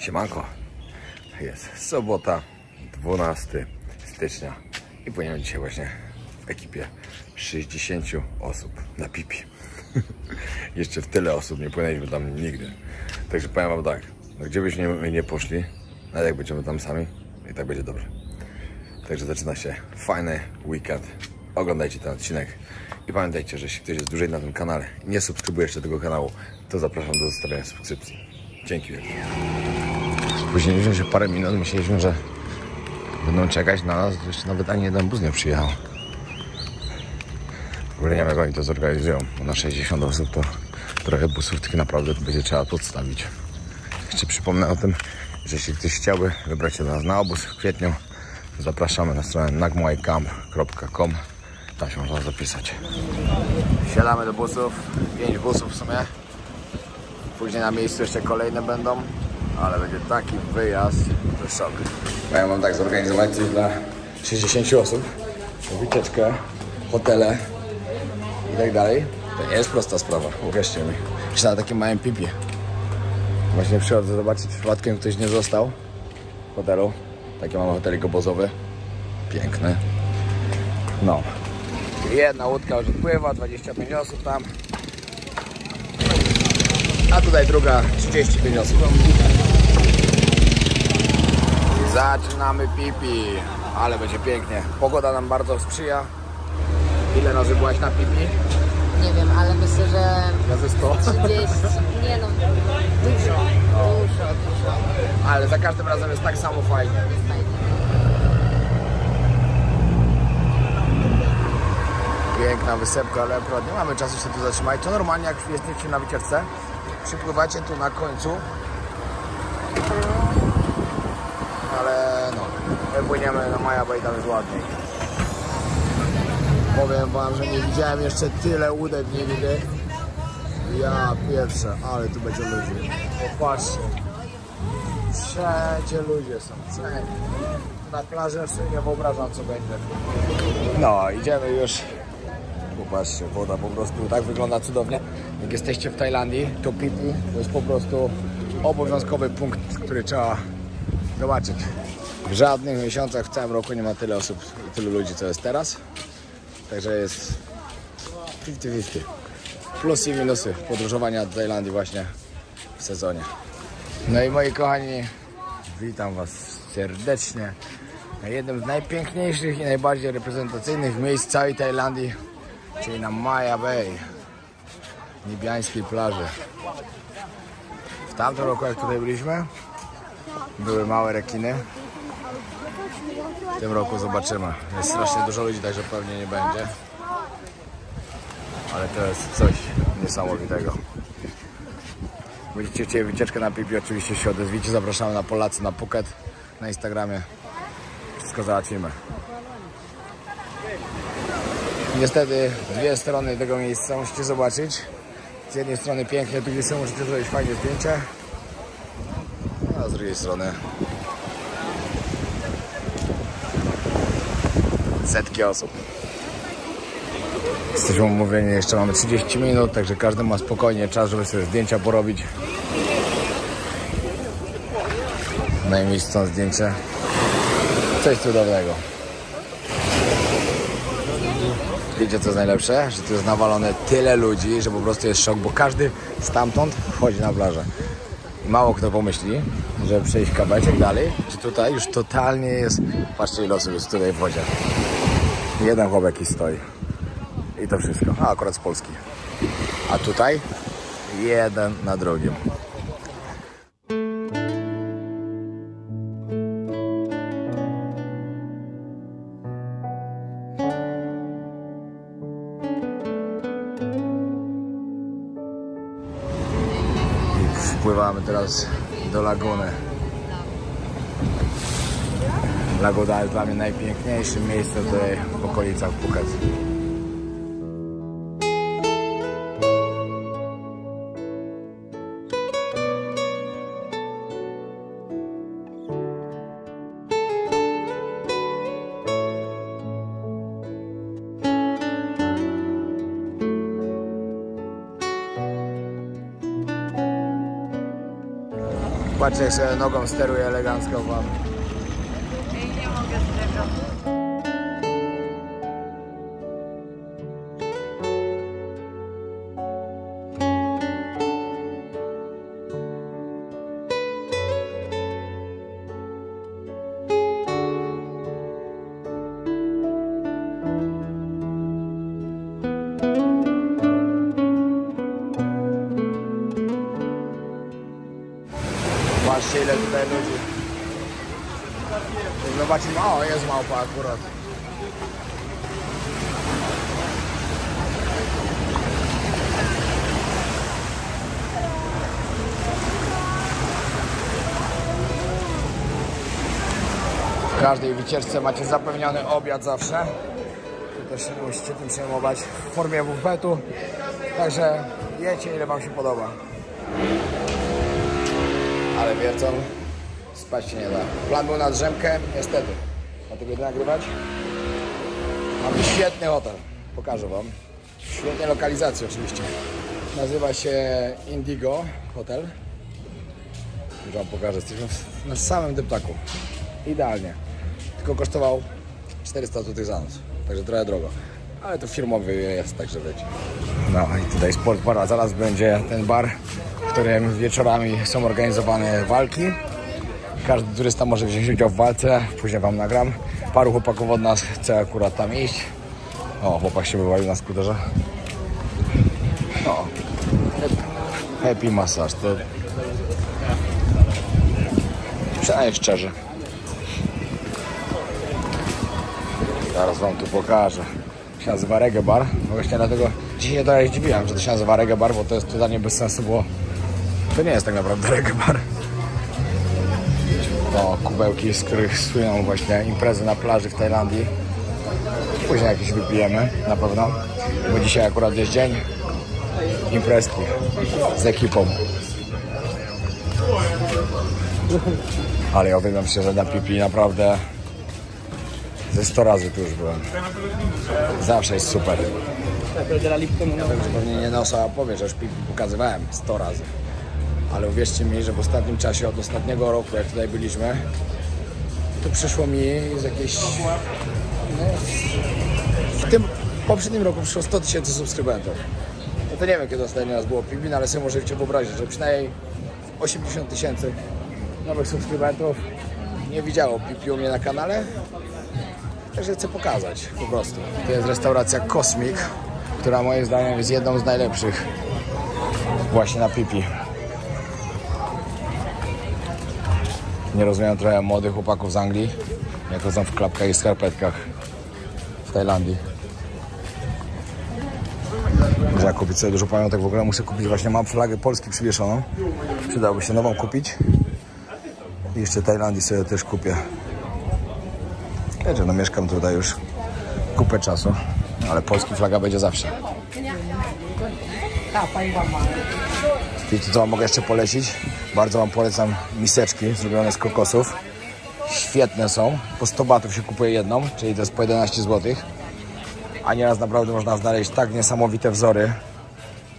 Siemanko, jest sobota, 12 stycznia i płyniemy dzisiaj właśnie w ekipie 60 osób na Pipi. Jeszcze w tyle osób nie płynęliśmy tam nigdy. Także powiem wam tak, no gdzie byśmy nie poszli, nawet jak będziemy tam sami, i tak będzie dobrze. Także zaczyna się fajny weekend. Oglądajcie ten odcinek i pamiętajcie, że jeśli ktoś jest dłużej na tym kanale i nie subskrybuje jeszcze tego kanału, to zapraszam do zostawienia subskrypcji. Dzięki wielkie. Spóźniliśmy się parę minut, myśleliśmy, że będą czekać na nas, jeszcze nawet ani jeden bus nie przyjechał. W ogóle nie wiem, jak oni to zorganizują, bo na 60 osób to trochę busów tak naprawdę będzie trzeba podstawić. Jeszcze przypomnę o tym, że jeśli ktoś chciałby wybrać się do nas na obóz w kwietniu, to zapraszamy na stronę nagmoicamp.com. Tam się można zapisać. Siadamy do busów, 5 busów w sumie. Później na miejscu jeszcze kolejne będą, ale będzie taki wyjazd, to szok. Ja mam tak zorganizować coś dla 60 osób, wycieczkę, hotele i tak dalej. To nie jest prosta sprawa, uwierzcie mi. Jeszcze na takim małym Pipi. Właśnie przychodzę zobaczyć, przypadkiem ktoś nie został w hotelu. Taki mamy hotelik obozowy, piękny. No, jedna łódka już odpływa, 25 osób tam. A tutaj druga, 35 osób. Zaczynamy Pipi, ale będzie pięknie. Pogoda nam bardzo sprzyja. Ile razy byłaś na Pipi? Nie wiem, ale myślę, że... Razy 100? 30, nie no, dużo. Ale za każdym razem jest tak samo fajnie. Piękna wysepka, ale akurat nie mamy czasu się tu zatrzymać. To normalnie, jak jesteście na wycieczce, przypływacie tu na końcu. Ale no, my płyniemy na Maja Bay, tam jest ładniej. Powiem wam, że nie widziałem jeszcze tyle łódek nigdy. Ja pierwsze, ale tu będzie ludzi. Popatrzcie. Wszędzie ludzie są, wszędzie. Na plaży jeszcze nie wyobrażam, co będzie. No, idziemy już. Popatrzcie, woda po prostu tak wygląda cudownie. Jak jesteście w Tajlandii, to Pipi to jest po prostu obowiązkowy punkt, który trzeba zobaczyć. W żadnych miesiącach w całym roku nie ma tyle osób i tylu ludzi, co jest teraz. Także jest 50-50. Plusy i minusy podróżowania do Tajlandii właśnie w sezonie. No i moi kochani, witam was serdecznie na jednym z najpiękniejszych i najbardziej reprezentacyjnych miejsc całej Tajlandii, czyli na Maja Bay, niebiańskiej plaży. W tamtym roku, jak tutaj byliśmy, były małe rekiny. W tym roku zobaczymy. Jest strasznie dużo ludzi, także pewnie nie będzie. Ale to jest coś niesamowitego. Będziecie chcieli wycieczkę na Pipi, oczywiście się odezwijcie. Zapraszamy na Polacy na Phuket na Instagramie. Wszystko załatwimy. Niestety dwie strony tego miejsca musicie zobaczyć. Z jednej strony pięknie, z drugiej strony możecie zrobić fajne zdjęcie. A z drugiej strony setki osób. Jesteśmy umówieni, jeszcze mamy 30 minut, także każdy ma spokojnie czas, żeby sobie zdjęcia porobić. Na miejscu są zdjęcie. Coś cudownego. Wiecie, co jest najlepsze? Że tu jest nawalone tyle ludzi, że po prostu jest szok, bo każdy stamtąd wchodzi na plażę. Mało kto pomyśli, żeby przejść kawałeczek dalej, że tutaj już totalnie jest... Patrzcie, ile osób jest tutaj w wodzie. Jeden chłopak stoi. I to wszystko. A akurat z Polski. A tutaj jeden na drugim. Wpływamy teraz do laguny. Laguna jest dla mnie najpiękniejszym miejscem tutaj w okolicach Phuket. Patrzcie, jak sobie nogą steruje elegancko wam. Nie mogę z tego. Patrzcie, ile tutaj ludzi. Zobaczymy, o, jest małpa akurat. W każdej wycieczce macie zapewniony obiad zawsze. Tu też nie musicie tym przejmować w formie bufetu. Także jecie, ile wam się podoba. Ale wiercą, spać się nie da. Plan był na drzemkę, niestety. Dlatego idę nagrywać. Mamy świetny hotel. Pokażę wam. Świetnie lokalizacja oczywiście. Nazywa się Indigo Hotel. Już wam pokażę. Jesteśmy na samym deptaku. Idealnie. Tylko kosztował 400 zł za noc. Także trochę drogo. Ale to firmowy jest, także wiecie. No i tutaj Sport Bar, a zaraz będzie ten bar, w którym wieczorami są organizowane walki. Każdy turysta może wziąć udział w walce, później wam nagram. Paru chłopaków od nas chce akurat tam iść. O, chłopak się wywalił na skuterze. O, happy massage. To przynajmniej szczerze. Zaraz wam tu pokażę. Się nazywa Reggae Bar. No właśnie dlatego dzisiaj się trochę zdziwiłem, że to się nazywa Reggae Bar, bo to jest totalnie bez sensu, bo to nie jest tak naprawdę Reggae Bar. No, kubełki, z których słyną właśnie imprezy na plaży w Tajlandii. Później jakieś wypijemy, na pewno, bo dzisiaj akurat jest dzień imprezki z ekipą. Ale ja uwielbiam się, że na pipi naprawdę ze 100 razy tu już byłem. Zawsze jest super. Ja wiem, że pewnie nie nosa powie, że już pipi pokazywałem 100 razy. Ale uwierzcie mi, że w ostatnim czasie, od ostatniego roku, jak tutaj byliśmy, to przyszło mi z jakieś... No, w tym poprzednim roku przyszło 100 000 subskrybentów. No to nie wiem, kiedy ostatni raz było pipi, no ale sobie możecie wyobrazić, że przynajmniej 80 000 nowych subskrybentów nie widziało pipi u mnie na kanale. Także chcę pokazać po prostu. To jest restauracja Cosmic, która moim zdaniem jest jedną z najlepszych właśnie na pipi. Nie rozumiem trochę młodych chłopaków z Anglii, jak chodzą w klapkach i skarpetkach w Tajlandii. Muszę kupić sobie dużo pamiątek, w ogóle muszę kupić, właśnie mam flagę Polski przywieszoną. Przydałoby się nową kupić. I jeszcze Tajlandii sobie też kupię. Wiecie, no mieszkam tutaj już kupę czasu, ale polski flaga będzie zawsze. Wiecie, co wam mogę jeszcze polecić? Bardzo wam polecam miseczki zrobione z kokosów. Świetne są. Po 100 batów się kupuje jedną, czyli to jest po 11 zł. A nieraz naprawdę można znaleźć tak niesamowite wzory.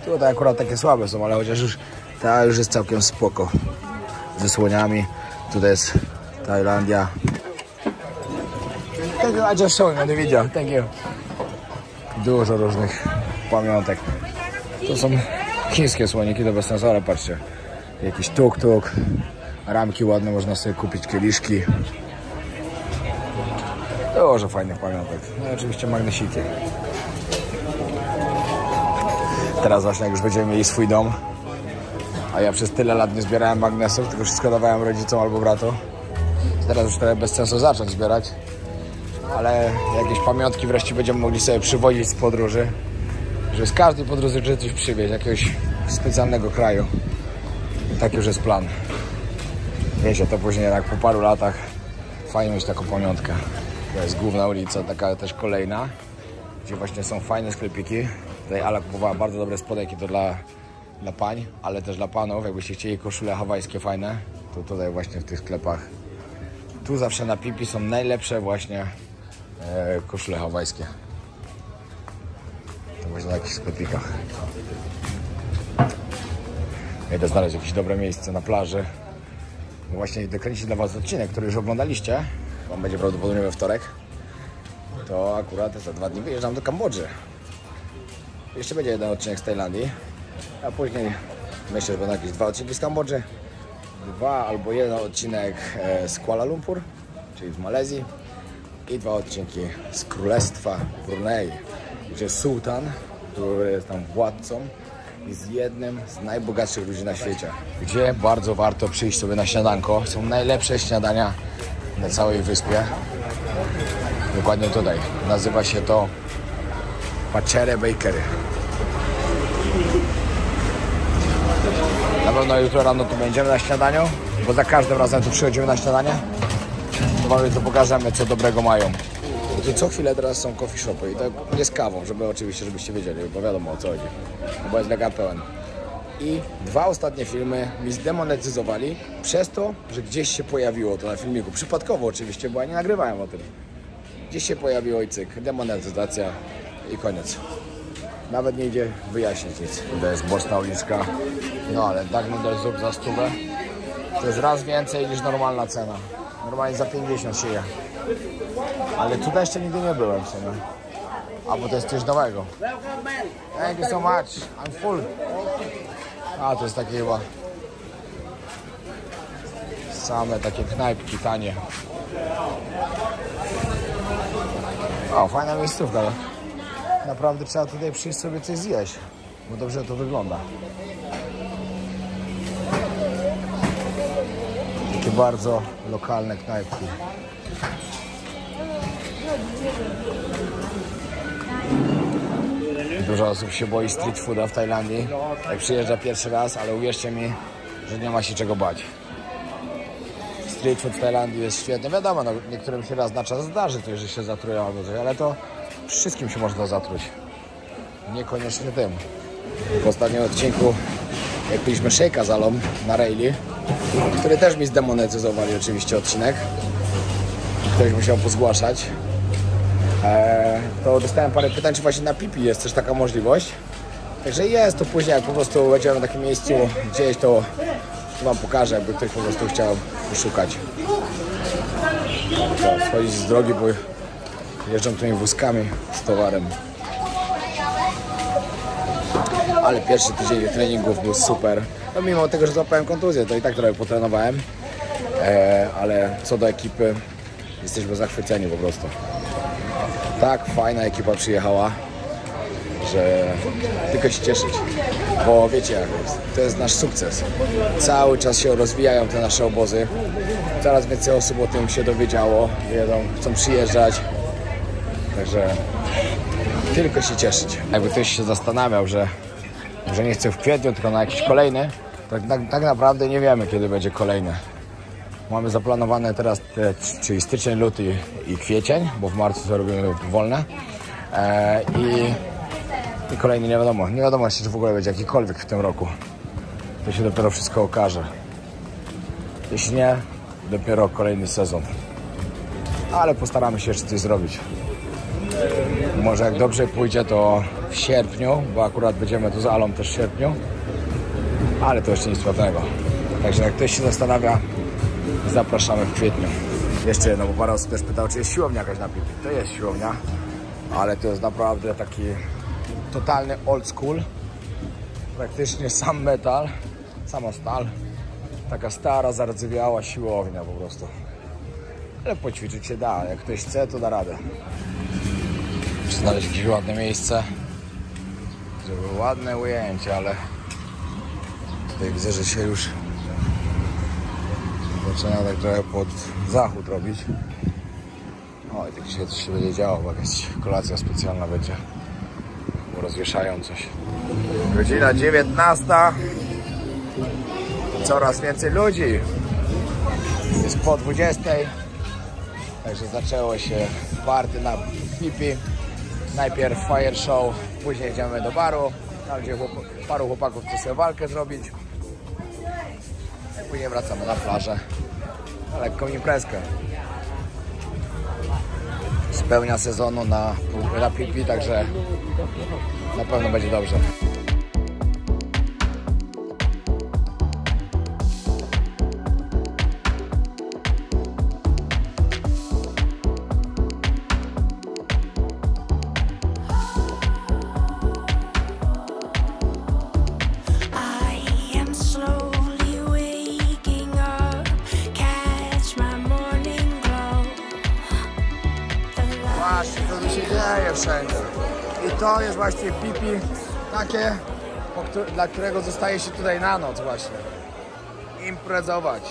Tutaj akurat takie słabe są, ale chociaż już ta już jest całkiem spoko. Ze słoniami. Tutaj jest Tajlandia. Thank you, I just showing on the video. Thank you. Dużo różnych pamiątek. To są chińskie słoniki, to bez sensu, ale patrzcie. Jakiś tuk-tuk. Ramki ładne, można sobie kupić, kieliszki. Dużo fajnych pamiątek. No i oczywiście magnesiki. Teraz właśnie jak już będziemy mieli swój dom, a ja przez tyle lat nie zbierałem magnesów, tylko wszystko dawałem rodzicom albo bratu. Teraz już trochę bez sensu zacząć zbierać. Ale jakieś pamiątki wreszcie będziemy mogli sobie przywozić z podróży. Że z każdej podróży coś przywieźć, jakiegoś specjalnego kraju. Tak już jest plan. Wiecie, to później jednak po paru latach fajnie mieć taką pamiątkę. To jest główna ulica, taka też kolejna, gdzie właśnie są fajne sklepiki. Tutaj Ala kupowała bardzo dobre spodeki, to dla pań, ale też dla panów. Jakbyście chcieli koszule hawajskie fajne, to tutaj właśnie w tych sklepach. Tu zawsze na pipi są najlepsze właśnie koszule hawajskie. To właśnie na takich sklepikach. Idę znaleźć jakieś dobre miejsce na plaży, właśnie dokręcić dla was odcinek, który już oglądaliście. On będzie prawdopodobnie we wtorek. To akurat za 2 dni wyjeżdżam do Kambodży. Jeszcze będzie jeden odcinek z Tajlandii, a później myślę, że będą jakieś 2 odcinki z Kambodży, 2 albo 1 odcinek z Kuala Lumpur, czyli z Malezji, i 2 odcinki z Królestwa Brunei, gdzie sułtan, który jest tam władcą, jest jednym z najbogatszych ludzi na świecie, gdzie bardzo warto przyjść sobie na śniadanko. Są najlepsze śniadania na całej wyspie. Dokładnie tutaj. Nazywa się to Pachere Bakery. Na pewno jutro rano tu będziemy na śniadaniu, bo za każdym razem tu przychodzimy na śniadanie. To pokażemy, co dobrego mają. Tu co chwilę teraz są coffee shopy i to nie z kawą, żebyście wiedzieli, bo wiadomo o co chodzi. Bo jest legal pełen. I 2 ostatnie filmy mi zdemonetyzowali przez to, że gdzieś się pojawiło to na filmiku. Przypadkowo oczywiście, bo ja nie nagrywałem o tym. Gdzieś się pojawiło i cyk, demonetyzacja i koniec. Nawet nie idzie wyjaśnić nic. To jest boczna uliczka. No ale tak nudel zup za 100. To jest raz więcej niż normalna cena. Normalnie za 50 się je. Ale tutaj jeszcze nigdy nie byłem w sumie. A bo to jest coś nowego. Thank you so much. I'm full. A to jest takie chyba same takie knajpki tanie. O, fajna miejscówka. Naprawdę trzeba tutaj przyjść sobie coś zjeść, bo dobrze to wygląda. Takie bardzo lokalne knajpki. Dużo osób się boi street fooda w Tajlandii, jak przyjeżdża pierwszy raz, ale uwierzcie mi, że nie ma się czego bać. Street food w Tajlandii jest świetny. Wiadomo, no, niektórym się raz na czas zdarzy coś, że się zatrują albo coś, ale to wszystkim się można zatruć. Niekoniecznie tym. W ostatnim odcinku, jak piliśmy shake'a z Alą na Rayleigh, który też mi zdemonetyzowali oczywiście odcinek. Ktoś musiał pozgłaszać. To dostałem parę pytań, czy właśnie na Pipi jest też taka możliwość. Także jest to później, jak po prostu będziemy na takim miejscu gdzieś, to wam pokażę, jakby ktoś po prostu chciał poszukać. Schodzić z drogi, bo jeżdżą tymi wózkami z towarem. Ale pierwszy tydzień treningów był super. No mimo tego, że złapałem kontuzję, to i tak trochę potrenowałem. Ale co do ekipy, jesteśmy zachwyceni po prostu. Tak fajna ekipa przyjechała, że tylko się cieszyć. Bo wiecie jak jest, to jest nasz sukces. Cały czas się rozwijają te nasze obozy. Coraz więcej osób o tym się dowiedziało, wiedzą, chcą przyjeżdżać. Także tylko się cieszyć. Jakby ktoś się zastanawiał, że nie chce w kwietniu, tylko na jakiś kolejny, tak naprawdę nie wiemy, kiedy będzie kolejny. Mamy zaplanowane teraz, czyli styczeń, luty i kwiecień, bo w marcu to robimy wolne. I kolejny nie wiadomo. Nie wiadomo jeszcze, czy w ogóle będzie jakikolwiek w tym roku. To się dopiero wszystko okaże. Jeśli nie, dopiero kolejny sezon. Ale postaramy się jeszcze coś zrobić. Może jak dobrze pójdzie, to w sierpniu, bo akurat będziemy tu z Alą też w sierpniu. Ale to jeszcze nic pewnego. Także jak ktoś się zastanawia, zapraszamy w kwietniu. Jeszcze jedno, bo parę osób też pytało, czy jest siłownia jakaś na Pipi. To jest siłownia, ale to jest naprawdę taki totalny old school. Praktycznie sam metal, sama stal. Taka stara, zardzewiała siłownia po prostu. Ale poćwiczyć się da, jak ktoś chce, to da radę. Muszę znaleźć jakieś ładne miejsce, żeby ładne ujęcie, ale tutaj widzę, że się już zaczyna tak trochę pod zachód robić. O, i tak dzisiaj coś się będzie działo, bo jakaś kolacja specjalna będzie. Bo rozwieszają coś. Godzina 19. Coraz więcej ludzi. Jest po 20. Także zaczęło się party na Pipi. Najpierw fire show, później idziemy do baru, tam gdzie paru chłopaków chce sobie walkę zrobić. I później wracamy na plażę, na lekką imprezkę. Spełnia sezonu na Pipi, także na pewno będzie dobrze. prawie wszędzie. I to jest właśnie pipi takie, dla którego zostaje się tutaj na noc właśnie. Imprezować.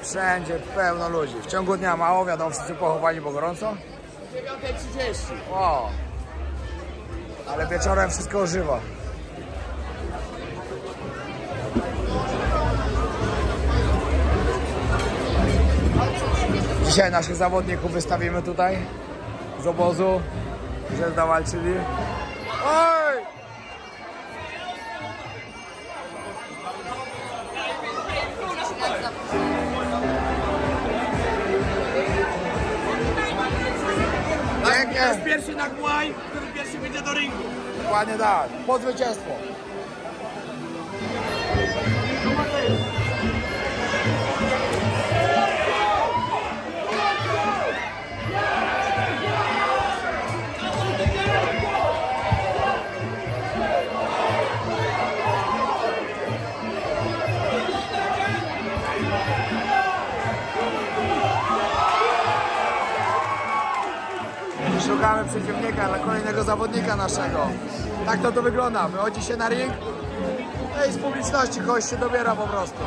Wszędzie pełno ludzi. W ciągu dnia mało, wiadomo, wszyscy pochowani, bo gorąco. 9:30. O, ale wieczorem wszystko ożywa. Dzisiaj naszych zawodników wystawimy tutaj z obozu, że zawalczyli. Oj! Pięknie! Pierwszy na Gmuaj, który pierwszy wyjdzie do ringu. Dokładnie tak, po zwycięstwo. Szukamy przeciwnika dla kolejnego zawodnika naszego. Tak to wygląda. Wychodzi się na ring, no i z publiczności kogoś się dobiera po prostu.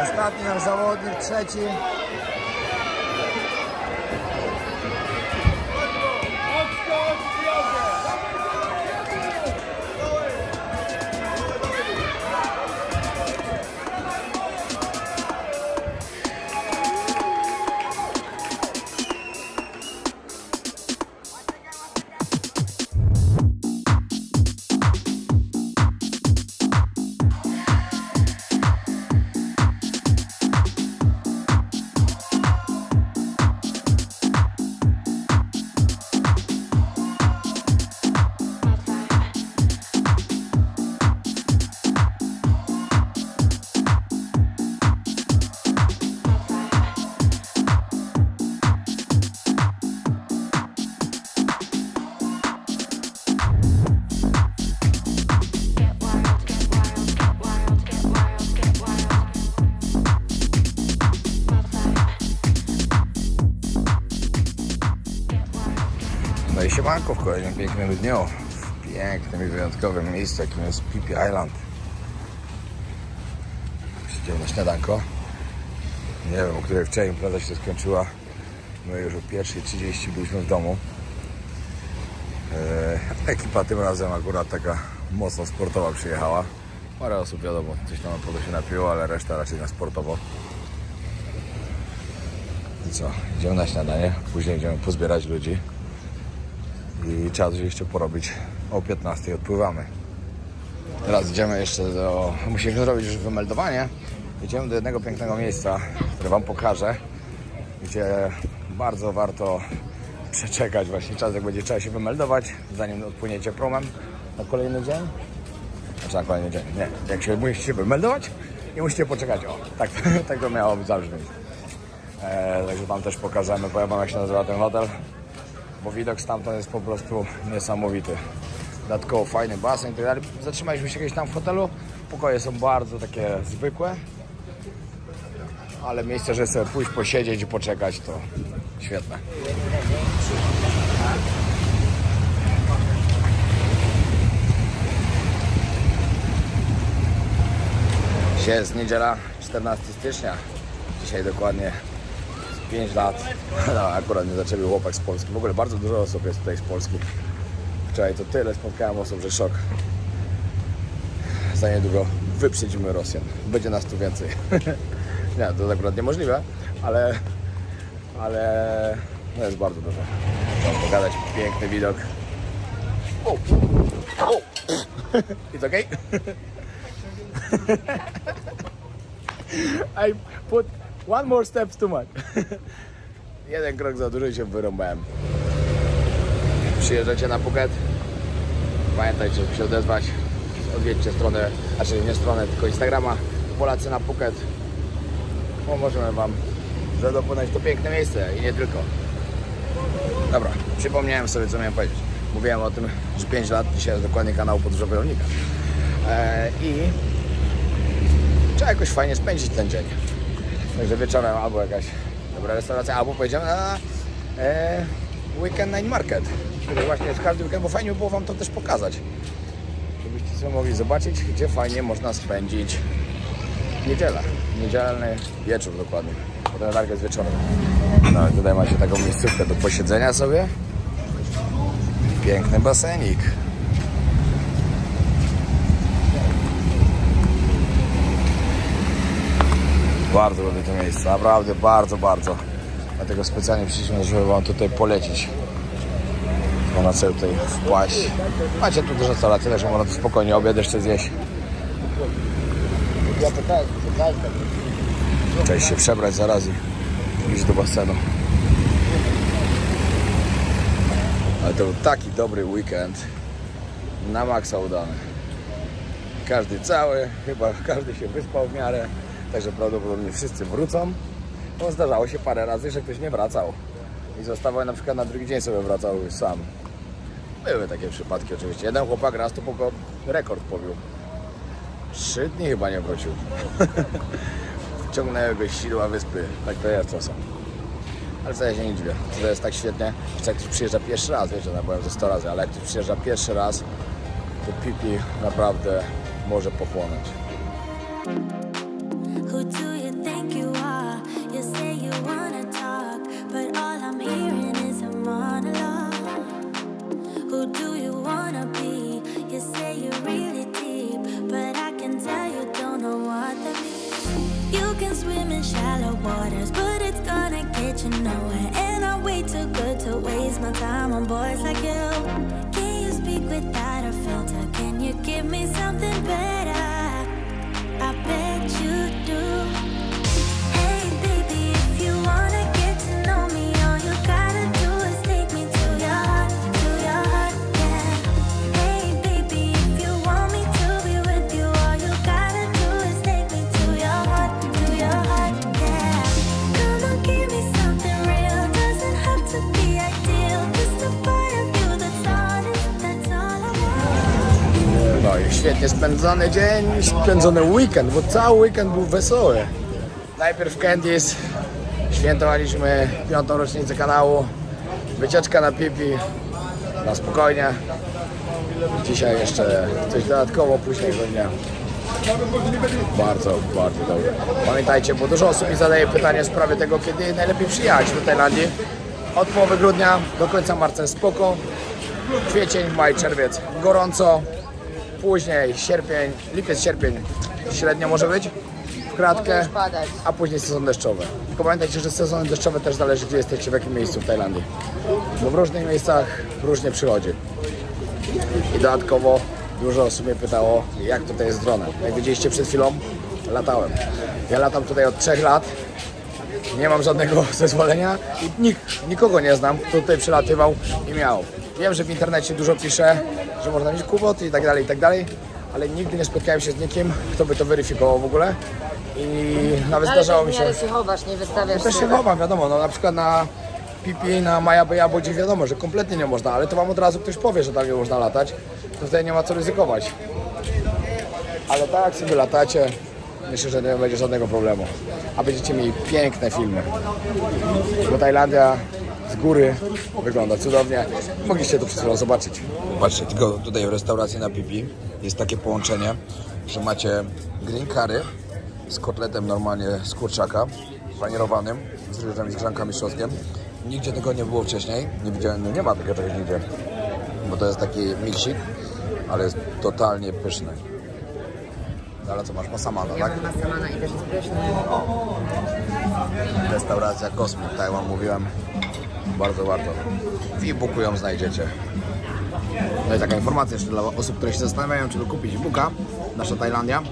Ostatni nasz zawodnik, trzeci. No i siemanko w kolejnym pięknym dniu, w pięknym i wyjątkowym miejscu, jakim jest Phi Phi Island. Siedziałem na śniadanko. Nie wiem, o której wczoraj impreza się skończyła. My już o 1:30 byliśmy w domu. Ekipa tym razem akurat taka mocno sportowa przyjechała. Parę osób, wiadomo, coś tam na pewno się napiło, ale reszta raczej na sportowo. I co? Idziemy na śniadanie, później idziemy pozbierać ludzi. I trzeba coś jeszcze porobić. O 15 odpływamy. Teraz idziemy jeszcze do... Musimy zrobić już wymeldowanie. Idziemy do jednego pięknego miejsca, które wam pokażę, gdzie bardzo warto przeczekać właśnie czas, jak będzie trzeba się wymeldować, zanim odpłyniecie promem na kolejny dzień. Znaczy na kolejny dzień, nie. Jak się musicie wymeldować i musicie poczekać. O, tak to miało zabrzmieć. Także wam też pokażemy, powiem wam, jak się nazywa ten hotel, bo widok stamtąd jest po prostu niesamowity. Dodatkowo fajny basen i tak dalej. Zatrzymaliśmy się kiedyś tam w hotelu. Pokoje są bardzo takie zwykłe, ale miejsce, żeby sobie pójść, posiedzieć i poczekać, to świetne. Dzisiaj jest niedziela, 14 stycznia. Dzisiaj dokładnie 5 lat. No, akurat nie zaczęli chłopak z Polski. W ogóle bardzo dużo osób jest tutaj z Polski. Wczoraj to tyle spotkałem osób, że szok. Za niedługo wyprzedzimy Rosjan. Będzie nas tu więcej. Nie, to akurat niemożliwe, ale no jest bardzo dużo. Trzeba pogadać, piękny widok. It's okay? I put one more steps too much. Jeden krok za dużo i się wyrąbałem. przyjeżdżacie na Phuket, pamiętajcie, żeby się odezwać, odwiedźcie stronę, znaczy nie stronę, tylko Instagrama Polacy na Phuket. Pomożemy wam dopłynąć to piękne miejsce i nie tylko. Dobra, przypomniałem sobie, co miałem powiedzieć. Mówiłem o tym, że 5 lat, dzisiaj jest dokładnie kanał Podróżowy Rolnika. I trzeba jakoś fajnie spędzić ten dzień. Także wieczorem albo jakaś dobra restauracja, albo pojedziemy na Weekend Night Market, który właśnie jest każdy weekend, bo fajnie by było wam to też pokazać. Żebyście sobie mogli zobaczyć, gdzie fajnie można spędzić niedzielę. Niedzielny wieczór dokładnie. Potem targ jest wieczorem. No i tutaj macie taką miejscówkę do posiedzenia sobie. Piękny basenik. Bardzo lubię to miejsce, naprawdę bardzo, bardzo. Dlatego specjalnie przyszliśmy, żeby wam tutaj polecić. Mam na celu tutaj wpaść. Macie tu dużo restauracji, także można tu spokojnie obiad jeszcze zjeść. Trzeba się przebrać zaraz i iść do basenu. Ale to był taki dobry weekend. Na maksa udany. Każdy cały, chyba każdy się wyspał w miarę. Także prawdopodobnie wszyscy wrócą. Bo zdarzało się parę razy, że ktoś nie wracał. I zostawał na przykład na drugi dzień sobie wracał już sam. Były takie przypadki oczywiście. Jeden chłopak raz to rekord pobił. 3 dni chyba nie wrócił. Wciągnęły go sidła wyspy. Tak to jest czasem. Ale co ja się nie dziwię. To jest tak świetnie. Jeszcze jak ktoś przyjeżdża pierwszy raz, wiecie, ja byłem ze 100 razy, ale jak ktoś przyjeżdża pierwszy raz, to pipi naprawdę może pochłonąć. Waters, but it's gonna get you nowhere. And I'm way too good to waste my time on boys like you. Can you speak without a filter? Can you give me something better? I bet you do. Hey baby, if you wanna get to know me, all you gotta do is take me to your heart, yeah. Hey baby, if you want me to be with you, all you gotta do is take me to your heart, yeah. Come on, give me something real. Doesn't have to be ideal. Just a part of you that's honest, that's all I want. No i świetnie spędzony dzień, spędzony weekend, bo cały weekend był wesoły. Najpierw Candies, świętowaliśmy 5. rocznicę kanału, wycieczka na pipi, na spokojnie. Dzisiaj jeszcze coś dodatkowo późniejszego dnia. Bardzo, bardzo dobrze. Pamiętajcie, bo dużo osób mi zadaje pytanie w sprawie tego, kiedy najlepiej przyjechać do Tajlandii. Od połowy grudnia do końca marca jest spoko. Kwiecień, maj, czerwiec gorąco. Później sierpień, lipiec, sierpień średnio może być w kratkę, a później sezon deszczowy. Tylko pamiętajcie, że sezony deszczowe też zależy, gdzie jesteście, w jakim miejscu w Tajlandii. Bo w różnych miejscach różnie przychodzi. I dodatkowo dużo osób mnie pytało, jak tutaj jest z dronem. Jak widzieliście przed chwilą, latałem. Ja latam tutaj od 3 lat. Nie mam żadnego zezwolenia i nikogo nie znam, kto tutaj przylatywał i miał. Wiem, że w internecie dużo pisze, że można mieć kłopoty i tak dalej, ale nigdy nie spotkałem się z nikim, kto by to weryfikował w ogóle. I nawet zdarzało mi się... Ale się chowasz, nie wystawiasz też się chowam, wiadomo, no na przykład na Pipi, na Maya Bay albo gdzieś wiadomo, że kompletnie nie można, ale to wam od razu ktoś powie, że tam nie można latać, to wtedy nie ma co ryzykować. Ale tak jak sobie latacie, myślę, że nie będzie żadnego problemu. A będziecie mieli piękne filmy. Bo Tajlandia z góry wygląda cudownie. Mogliście to przed chwilą zobaczyć. Patrzcie, tylko tutaj w restauracji na Pipi jest takie połączenie, że macie green curry z kotletem normalnie z kurczaka, panierowanym, z ryżem i z grzankami z czosnkiem. Nigdzie tego nie było wcześniej. Nie widziałem, no nie ma takiego czegoś nigdzie. Bo to jest taki miksik, ale jest totalnie pyszny. Ale co masz? Masamana, tak? Masamana i też jest pyszny. Restauracja Cosmic, tak jak wam mówiłem. Bardzo warto. W e-booku ją znajdziecie. No i taka informacja jeszcze dla osób, które się zastanawiają, czy kupić e-booka, nasza Tajlandia,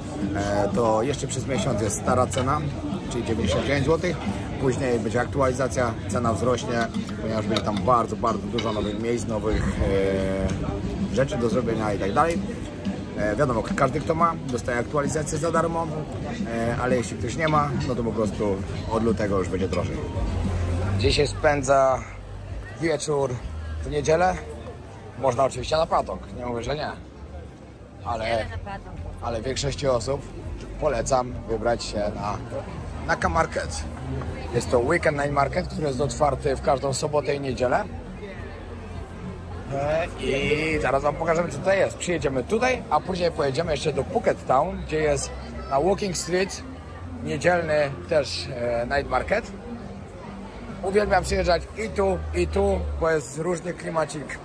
to jeszcze przez miesiąc jest stara cena, czyli 99 zł. później będzie aktualizacja, cena wzrośnie, ponieważ będzie tam bardzo, bardzo dużo nowych miejsc, nowych rzeczy do zrobienia i tak dalej. Wiadomo, każdy kto ma, dostaje aktualizację za darmo, ale jeśli ktoś nie ma, no to po prostu od lutego już będzie drożej. Dzisiaj spędza wieczór w niedzielę. Można oczywiście na Patok, nie mówię, że nie. Ale większości osób polecam wybrać się na K-Market. Jest to Weekend Night Market, który jest otwarty w każdą sobotę i niedzielę. I zaraz wam pokażemy, co tutaj jest. Przyjedziemy tutaj, a później pojedziemy jeszcze do Phuket Town, gdzie jest na Walking Street niedzielny też Night Market. Uwielbiam przyjeżdżać i tu, bo jest różny klimacik.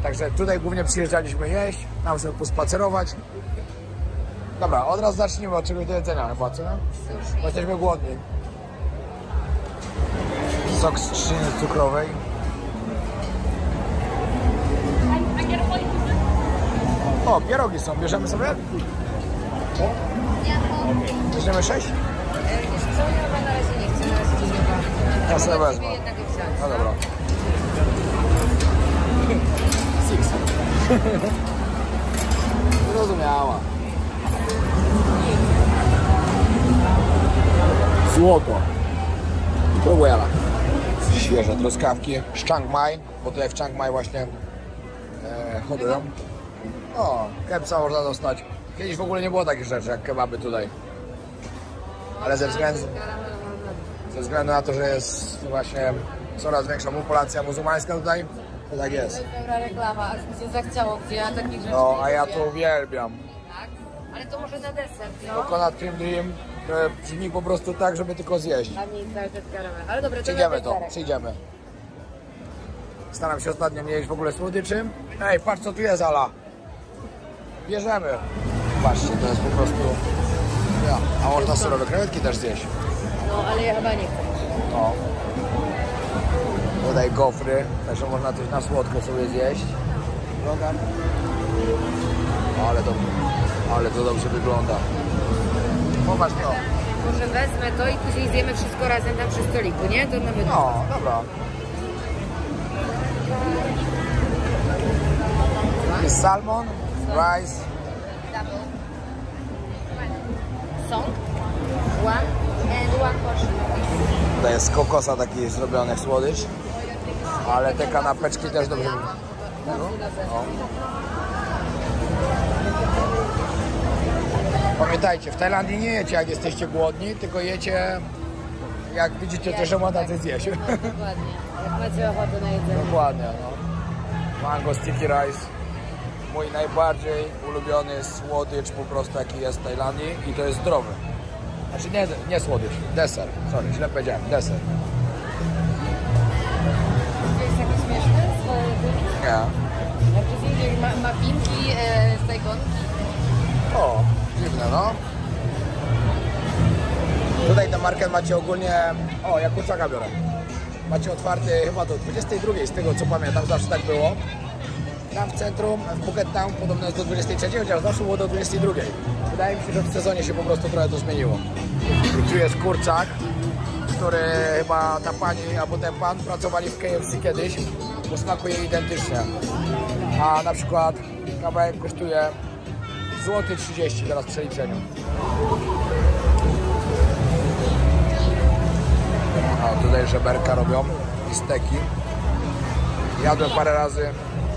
Także tutaj głównie przyjeżdżaliśmy jeść, nam sobie pospacerować. Dobra, od razu zacznijmy od czegoś do jedzenia chyba, co? Bo jesteśmy głodni. Sok z trzciny cukrowej. O, pierogi są, bierzemy sobie? Bierzemy 6? Wiesz co, ja na razie nie chcę, na razie nie ma. Ja sobie wezmę. Jednego wziąć. No dobra. Zrozumiała. Złoto. Próbuję. Świeże truskawki z Chiang Mai, bo tutaj w Chiang Mai właśnie hodują. O, kebsa można dostać. Kiedyś w ogóle nie było takich rzeczy jak kebaby tutaj. Ale ze względu na to, że jest właśnie coraz większa populacja muzułmańska tutaj, to tak jest. To jest dobra reklama, aż mi się zachciało, gdzie ja takich rzeczy No, nie a ja lubię. to uwielbiam. Tak? Ale to może na deser, no? Coconut Cream Dream to brzmi po prostu tak, żeby tylko zjeść. Dla mnie jest cały czas karamel. Ale dobra, to Przyjdziemy na to, deserek. przyjdziemy. Staram się ostatnio nie jeść w ogóle słodyczy. Ej, patrz co tu jest, Ala. Bierzemy. Patrzcie, to jest po prostu... Ja. A można surowe krewetki też zjeść. No, ale ja chyba nie chcę. No. Tutaj gofry, także można coś na słodko sobie zjeść. Droga. Ale to dobrze wygląda. Popatrz to. Może wezmę to i później zjemy wszystko razem tam przy stoliku, nie? To nawet... No, dobra. Jest salmon, rice. Song, one portion. Tutaj jest z kokosa taki zrobiony słodycz. Ale te kanapeczki też dobrze wyglądają. No. Pamiętajcie, w Tajlandii nie jecie jak jesteście głodni, tylko jecie jak widzicie też, że można coś zjeść. Dokładnie, jak macie ochotę na jedzenie. Dokładnie, no. Mango sticky rice. Mój najbardziej ulubiony słodycz po prostu jaki jest w Tajlandii i to jest zdrowy. Znaczy nie słodycz, deser. Sorry, źle powiedziałem, deser. To jest jakieś śmieszne? Nie. Jak to zjedzie mapinki z Tajgonki? O, dziwne no. Tutaj ten market macie ogólnie... O, ja kurczaka biorę. Macie otwarty chyba do 22, z tego co pamiętam, zawsze tak było. Tam w centrum, w Phuket Town podobno jest do 23, chociaż zawsze było do 22. Wydaje mi się, że w sezonie się po prostu trochę to zmieniło. I tu jest kurczak, który chyba ta pani albo ten pan pracowali w KFC kiedyś, bo smakuje identycznie. A na przykład kawałek kosztuje złoty 30 teraz w przeliczeniu. A tutaj żeberka robią i steki. Jadłem parę razy,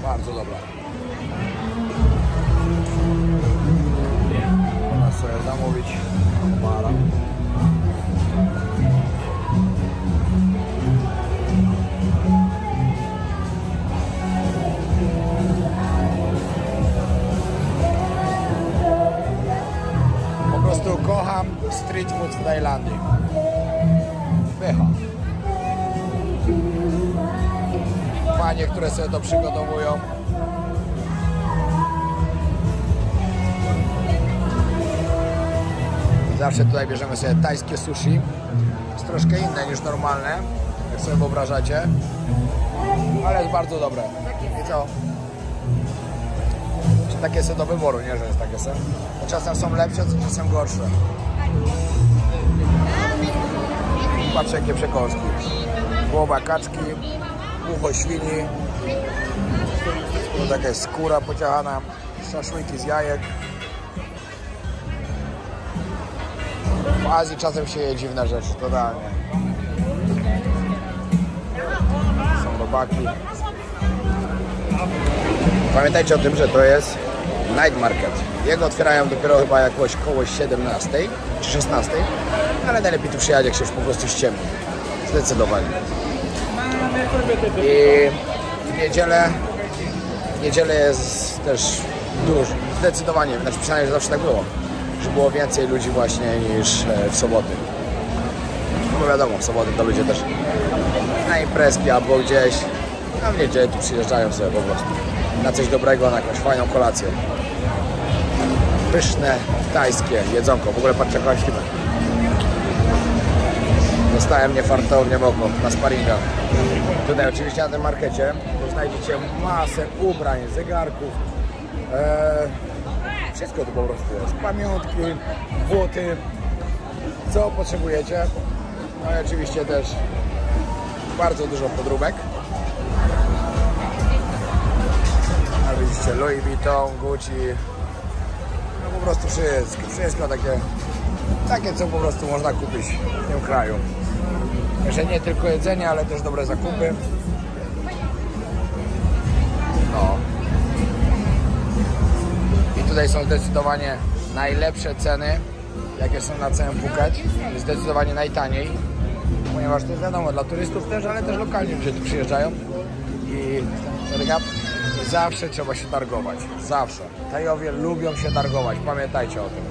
bardzo dobra. Można sobie zamówić omara. Po prostu kocham street food w Tajlandii. Pycha. Panie, które sobie to przygotowują. Zawsze tutaj bierzemy sobie tajskie sushi. Jest troszkę inne niż normalne, jak sobie wyobrażacie. Ale jest bardzo dobre. I co? Takie są do wyboru, nie, że jest takie są. Czasem są lepsze, czasem gorsze. Chyba Patrzcie jakie przekąski. Głowa kaczki, ucho świni. Tu taka jest skóra pociachana, szaszłyki z jajek. W Azji czasem się je dziwne rzeczy, totalnie. Są robaki. Pamiętajcie o tym, że to jest night market. Jego otwierają dopiero chyba jakoś koło 17 czy 16, ale najlepiej tu przyjechać, jak się już po prostu ściemni. Zdecydowanie. I w niedzielę jest też dużo, zdecydowanie, znaczy przynajmniej zawsze tak było, że było więcej ludzi właśnie niż w soboty. No wiadomo, w soboty to ludzie też na imprezki albo gdzieś, a w niedzielę tu przyjeżdżają sobie po prostu na coś dobrego, na jakąś fajną kolację. Pyszne, tajskie jedzonko, w ogóle patrzcie jaka śliwa. Dostałem niefartownie w oko na sparingach. Tutaj oczywiście na tym markecie znajdziecie masę ubrań, zegarków, wszystko tu po prostu jest, pamiątki, buty, co potrzebujecie. No i oczywiście też bardzo dużo podróbek. A widzicie Louis Vuitton, Gucci, no po prostu wszystko takie co po prostu można kupić w tym kraju. Że nie tylko jedzenie, ale też dobre zakupy. No. I tutaj są zdecydowanie najlepsze ceny, jakie są na całym Phuket. Zdecydowanie najtaniej, ponieważ to jest wiadomo, dla turystów też, ale też lokalni ludzie tu przyjeżdżają. I zawsze trzeba się targować. Zawsze. Tajowie lubią się targować. Pamiętajcie o tym.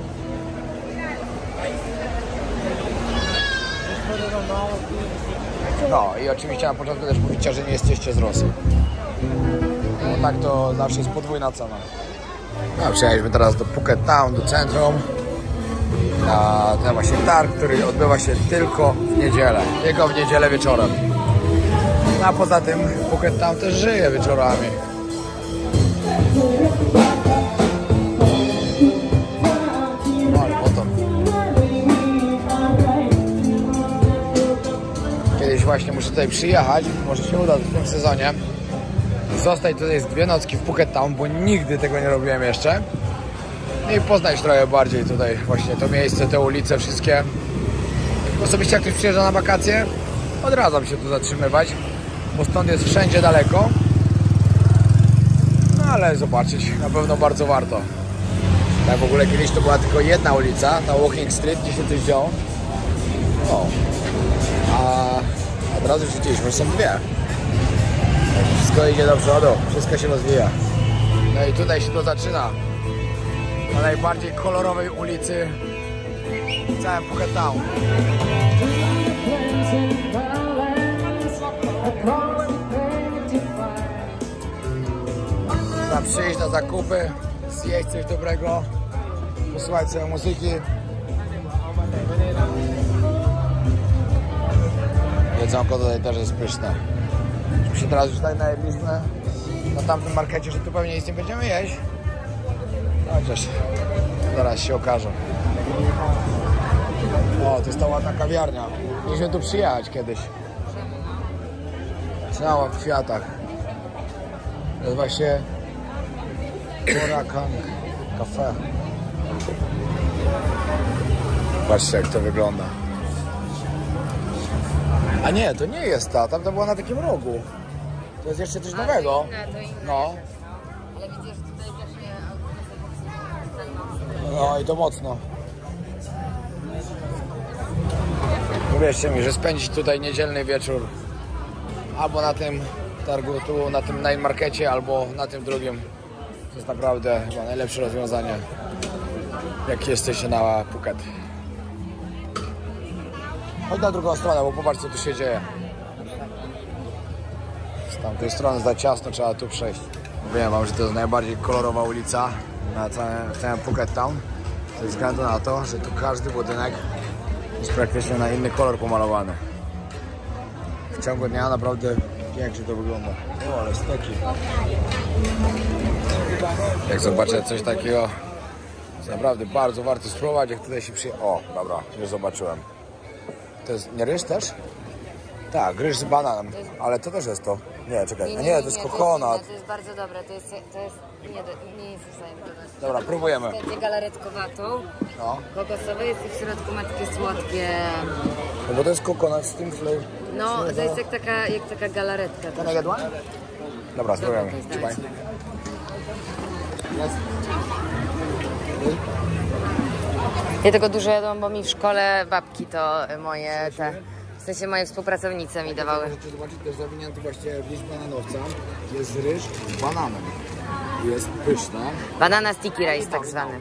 No i oczywiście na początku też mówicie, że nie jesteście z Rosji. Bo tak to zawsze jest podwójna cena. No, przyjechaliśmy teraz do Phuket Town, do centrum. Na ten właśnie targ, który odbywa się tylko w niedzielę. Tylko w niedzielę wieczorem. No, a poza tym Phuket Town też żyje wieczorami. Kiedyś właśnie muszę tutaj przyjechać, może się uda w tym sezonie. Zostać tutaj z 2 nocki w Phuket Town, bo nigdy tego nie robiłem jeszcze. I poznać trochę bardziej tutaj właśnie to miejsce, te ulice wszystkie. Osobiście jak ktoś przyjeżdża na wakacje, odradzam się tu zatrzymywać, bo stąd jest wszędzie daleko. No ale zobaczyć, na pewno bardzo warto. Tak w ogóle kiedyś to była tylko jedna ulica, ta Walking Street, gdzie się coś działo. O. A teraz już widzieliśmy, że są 2. Wszystko idzie do przodu, wszystko się rozwija. No i tutaj się to zaczyna. Na najbardziej kolorowej ulicy w całym Phuket Town. Tam przyjść na zakupy, zjeść coś dobrego, posłuchać sobie muzyki. Jedzonko tutaj też jest pyszne. Myśmy się teraz już tutaj najedliśmy na tamtym markecie, że tu pewnie nic nie będziemy jeść. Chociaż zaraz się okaże. O, to jest ta ładna kawiarnia. Mieliśmy tu przyjechać kiedyś. Cała w kwiatach. To jest właśnie Korakan Cafe. Patrzcie jak to wygląda. A nie, to nie jest ta. Tam to była na takim rogu. To jest jeszcze coś nowego. No. Ale widzisz, tutaj też nie... No i to mocno. Uwierzcie mi, że spędzić tutaj niedzielny wieczór albo na tym targu tu, na tym night markecie, albo na tym drugim, to jest naprawdę chyba najlepsze rozwiązanie, jak jesteście na Phuket. Chodź na drugą stronę, bo popatrz co tu się dzieje. Z tamtej strony za ciasno, trzeba tu przejść. Wiem wam, że to jest najbardziej kolorowa ulica na całym Phuket Town. Ze względu na to, że tu każdy budynek jest praktycznie na inny kolor pomalowany. W ciągu dnia naprawdę pięknie to wygląda. O, ale steki. Jak zobaczę coś takiego, to naprawdę bardzo warto spróbować, jak tutaj się przyjdzie. O, dobra, już zobaczyłem. To jest nie ryż też? Tak, ryż z bananem, ale to też jest to. Nie, czekaj, nie, to jest kokonat. To jest bardzo dobre, to jest nie jest w stanie dodać. Dobra, próbujemy. Będzie galaretkowatą, No. kokosowe jest i w środku ma takie słodkie... No bo to jest kokonat z tym flavor. No, to jest jak taka galaretka. Can I get one? Dobra, spróbujemy. to jest Trzymaj. Ja tego dużo jadłam, bo mi w szkole babki to moje w sensie moje współpracownice mi dawały. Możecie zobaczyć też zawinięty właśnie w liść bananowca. Jest ryż z bananem. Jest pyszne, Banana sticky rice tak zwany.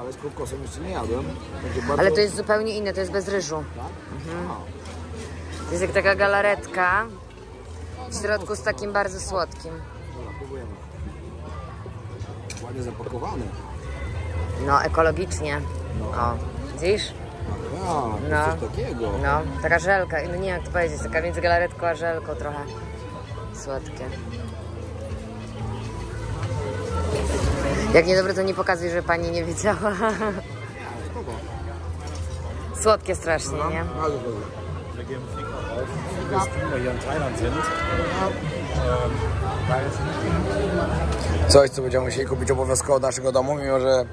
ale z kokosem jeszcze nie jadłem. Bardzo... Ale to jest zupełnie inne, to jest bez ryżu. To jest jak taka galaretka w środku z takim bardzo słodkim. Dobra, próbujemy. Ładnie zapakowany. No, ekologicznie. O, widzisz? No, coś takiego. No, taka żelka, no nie jak to powiedzieć, taka między galaretką a żelką trochę słodkie. Jak niedobre, to nie pokazuj, że pani nie wiedziała. Słodkie strasznie, nie? Bardzo dobre. Coś, co będziemy musieli kupić obowiązkowo od naszego domu, mimo że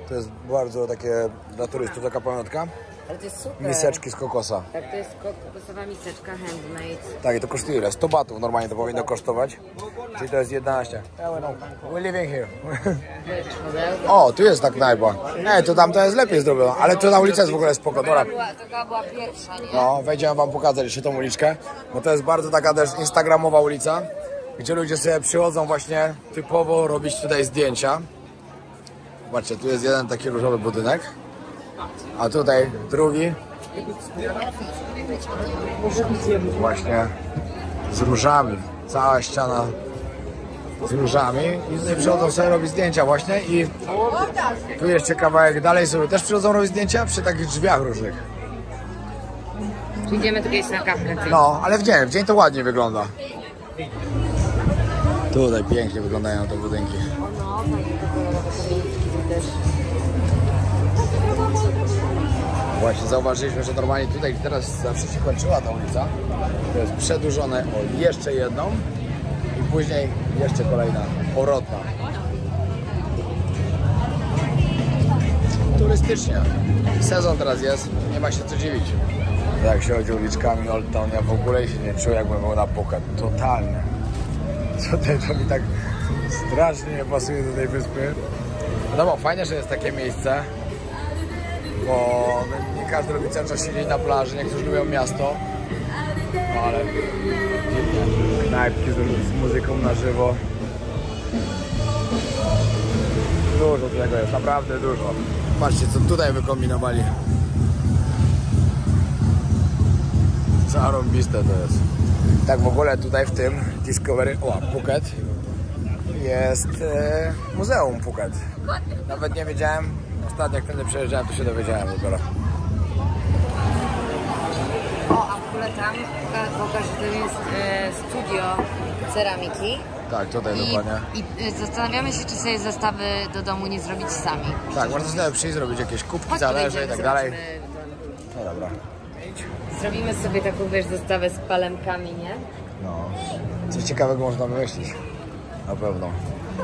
to jest bardzo takie dla turystów taka pamiątka. Ale to jest super. Miseczki z kokosa. Tak, to jest kokosowa miseczka handmade. Tak, i to kosztuje ile? 100 batów normalnie to powinno kosztować. Czyli to jest 11. We're living here. O, tu jest ta knajpa. Nie, to tam to jest lepiej zrobione, ale tu na ulicy jest w ogóle spoko. Dobra. To była pierwsza, nie? No, wejdziemy wam pokazać jeszcze tą uliczkę, bo to jest bardzo taka też instagramowa ulica, gdzie ludzie sobie przychodzą właśnie typowo robić tutaj zdjęcia. Zobaczcie, tu jest jeden taki różowy budynek, a tutaj drugi właśnie z różami, cała ściana z różami i tutaj przychodzą sobie robić zdjęcia właśnie i tu jeszcze kawałek dalej sobie też przychodzą robić zdjęcia przy takich drzwiach różnych. Idziemy tu kiedyś na kawkę. No, ale w dzień to ładnie wygląda. Tutaj pięknie wyglądają te budynki. No, fajnie to kolorowe kamieniczki też. Właśnie zauważyliśmy, że normalnie tutaj teraz zawsze się kończyła ta ulica. To jest przedłużone o jeszcze jedną i później jeszcze kolejna, powrotna. Turystycznie. Sezon teraz jest, nie ma się co dziwić. Jak się chodzi uliczkami Old Town, ja w ogóle się nie czuję, jakbym był na Phuket. Totalnie. Tutaj to mi tak strasznie nie pasuje do tej wyspy. No fajnie, że jest takie miejsce, bo nie każdy lubi cały czas siedzieć na plaży, niektórzy lubią miasto. No ale knajpki z muzyką na żywo. Dużo tego jest, naprawdę dużo. Patrzcie, co tutaj wykombinowali. Zarąbiste to jest. Tak w ogóle tutaj w tym Discovery, Phuket jest muzeum Phuket. Nawet nie wiedziałem, ostatnio jak wtedy przejeżdżałem, to się dowiedziałem dopiero. O, a w ogóle tam pokaż, że to jest studio ceramiki. Tak, tutaj dokładnie. I zastanawiamy się, czy sobie zestawy do domu nie zrobić sami. Tak, można sobie przyjść, zrobić jakieś kubki, Chodź, talerze i podejdziemy, tak dalej. zobaczymy. No dobra. Zrobimy sobie taką, wiesz, zestawę z palemkami, nie? No. Coś ciekawego można wymyślić. Na pewno.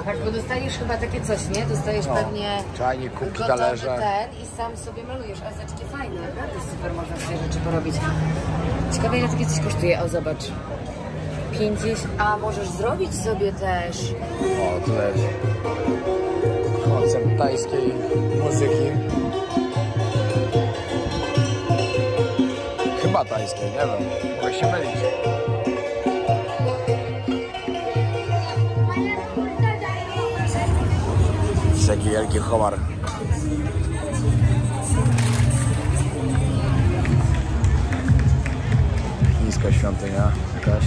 Tak, bo dostajesz chyba takie coś, nie? Dostajesz pewnie czajnik, kubki, gotowy talerze. ten i sam sobie malujesz. A zobacz, jakie fajne, naprawdę super można sobie rzeczy porobić. Ciekawe, ile takie coś kosztuje. O, zobacz. 50. A możesz zrobić sobie też. O, tu jest koncert tajskiej muzyki. Chyba tajskiej, nie wiem. Mogę się mylić. Jest taki wielki homar. Niska świątynia jakaś.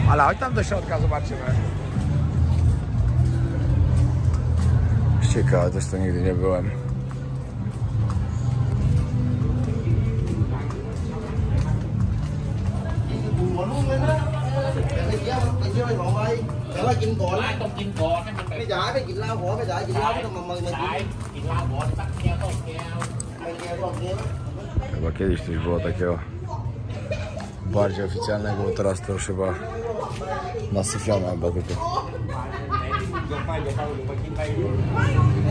Ale chodź tam do środka, zobaczymy. Ciekawe, też to nigdy nie byłem. Chyba kiedyś coś było takiego bardziej oficjalnego, bo teraz to już chyba nasyfione chyba tylko.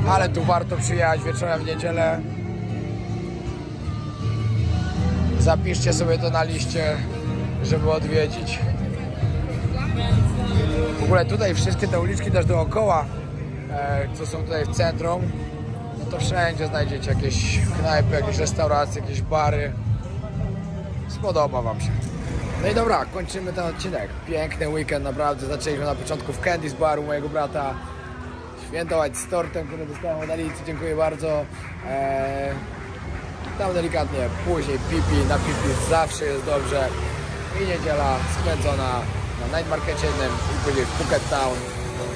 Ale tu warto przyjechać wieczorem w niedzielę. Zapiszcie sobie to na liście, żeby odwiedzić. W ogóle tutaj wszystkie te uliczki też dookoła, co są tutaj w centrum, no to wszędzie znajdziecie jakieś knajpy, jakieś restauracje, jakieś bary. Spodoba wam się. No i dobra, kończymy ten odcinek. Piękny weekend, naprawdę. Zaczęliśmy na początku w Candy's baru mojego brata. Świętować z tortem, który dostałem od Alicji. Dziękuję bardzo. Tam delikatnie, później pipi, na pipi zawsze jest dobrze. I niedziela spędzona na night markecie jednym i później w Phuket Town.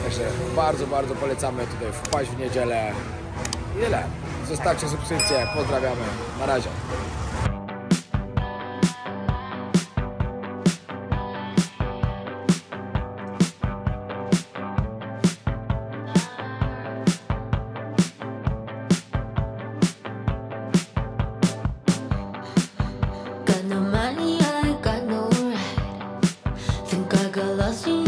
Także bardzo, bardzo polecamy tutaj wpaść w niedzielę. I tyle. Zostawcie subskrypcję, pozdrawiamy. Na razie. Got no money, I got no ride. Think I got lost in